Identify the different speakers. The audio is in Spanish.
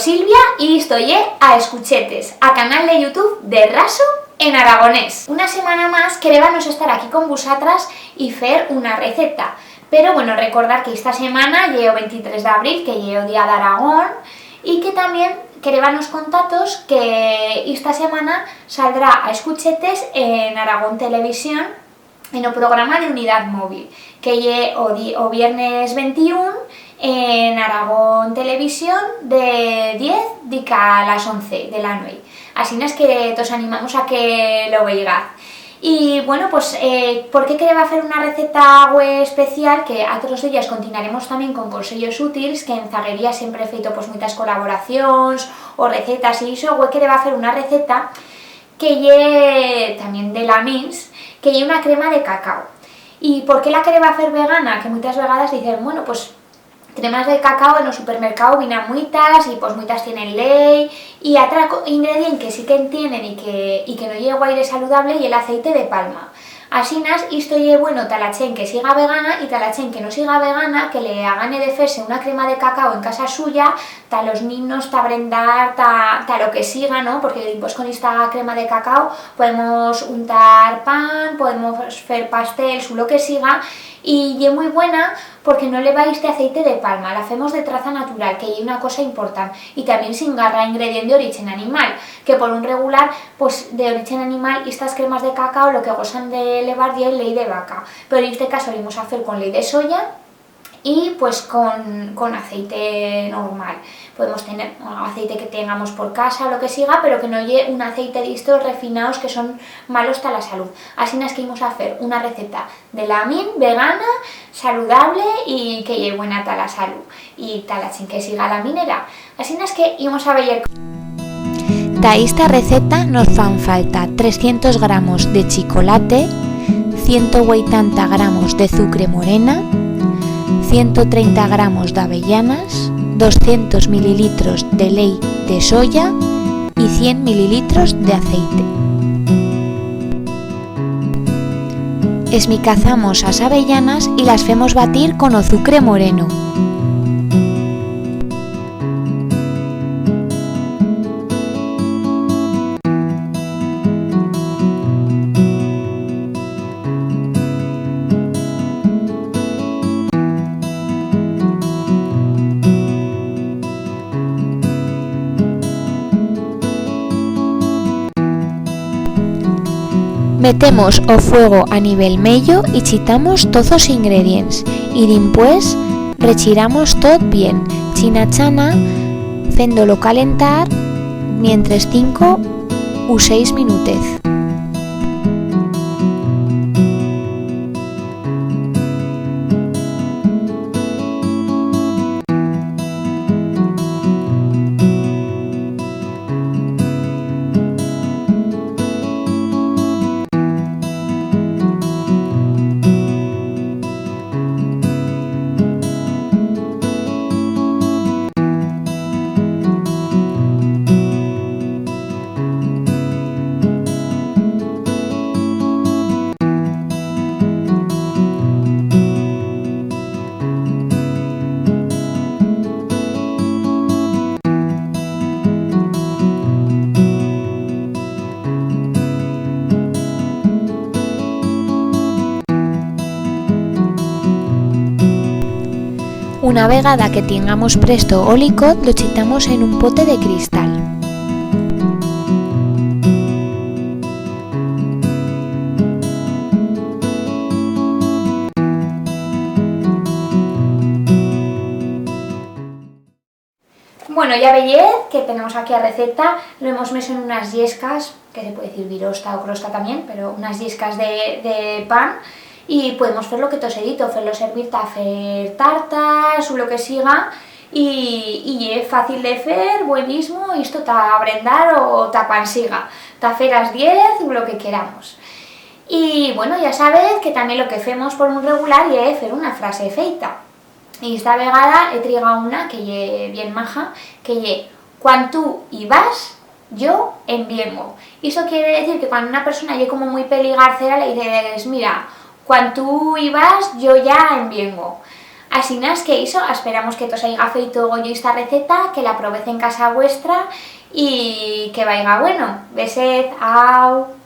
Speaker 1: Silvia y estoy a Escuchetes, a canal de YouTube de Raso en aragonés. Una setmana más queremos estar aquí con vosotras y fer una receta. Pero bueno, recordar que esta semana llevo 23 de abril, que llevo Día de Aragón, y que también queremos contaros que esta semana saldrá a Escuchetes en Aragón Televisión en el programa de Unidad Móvil, que llevo o viernes 21 en Aragón Televisión de 10 a las 11 de la noche. Así es que os animamos a que lo veáis. Y bueno, pues, ¿por qué quería hacer una receta web especial? Que a otros días continuaremos también con consejos útiles, que en Zaguería siempre he feito pues muchas colaboraciones o recetas y eso. Web quería hacer una receta que lle también de la Mins, que lle una crema de cacao. ¿Y por qué la quería hacer vegana? Que muchas vegadas dicen, bueno, pues cremas de cacao en el supermercado vienen muitas y pues muitas tienen ley, y otro ingrediente que sí que tienen y que no lleva aire saludable y el aceite de palma. Así esto es bueno talachen que siga vegana y talachen que no siga vegana, que le hagan de hacerse una crema de cacao en casa suya, ta los niños, ta brindar, ta lo que siga, ¿no? Porque pues con esta crema de cacao podemos untar pan, podemos hacer pastel, o lo que siga, y es muy buena porque no le va este aceite de palma, la hacemos de traza natural, que es una cosa importante, y también sin garra ingrediente de origen animal, que por un regular, pues de origen animal, estas cremas de cacao lo que gozan de levar es ley de vaca, pero en este caso lo vamos a hacer con ley de soya y pues con aceite normal. Podemos tener aceite que tengamos por casa o lo que siga, pero que no lleve un aceite de estos refinados que son malos para la salud. Así es que vamos a hacer una receta de la min vegana, saludable y que lleve buena para la salud. Y tal, sin que siga la minera. Así es que vamos a ver.
Speaker 2: Da esta receta nos fan falta 300 gramos de chocolate, 180 gramos de azúcar morena, 130 gramos de avellanas, 200 mililitros de ley de soya y 100 mililitros de aceite. Esmicazamos las avellanas y las hacemos batir con azúcar moreno. Metemos o fuego a nivel medio y chitamos todos los ingredientes y después rechiramos todo bien, china chana, fendolo calentar mientras 5 u 6 minutos. Una vegada que tengamos presto o licor, lo chitamos en un pote de cristal.
Speaker 1: Bueno, ya veis que tenemos aquí la receta, lo hemos metido en unas yescas, que se puede decir virosta o crosta también, pero unas yescas de pan, y podemos hacer lo que tos he dicho, hacerlo servir para hacer tartas o lo que siga, y es fácil de hacer, buenísimo, y esto ta brindar o ta pansiga, ta hacer las 10 o lo que queramos. Y bueno, ya sabéis que también lo que hacemos por un regular es hacer una frase feita. Y esta vegada he traído una que ye bien maja, que ye, cuando tú y vas, yo enviengo. Y eso quiere decir que cuando una persona ye como muy peligarcera le dices, mira, cuando tú y vas, yo ya enviengo. Así nas que iso, esperamos que tos haiga feito gollo esta receta, que la probez en casa vuestra y que vaiga bueno. Besed, au!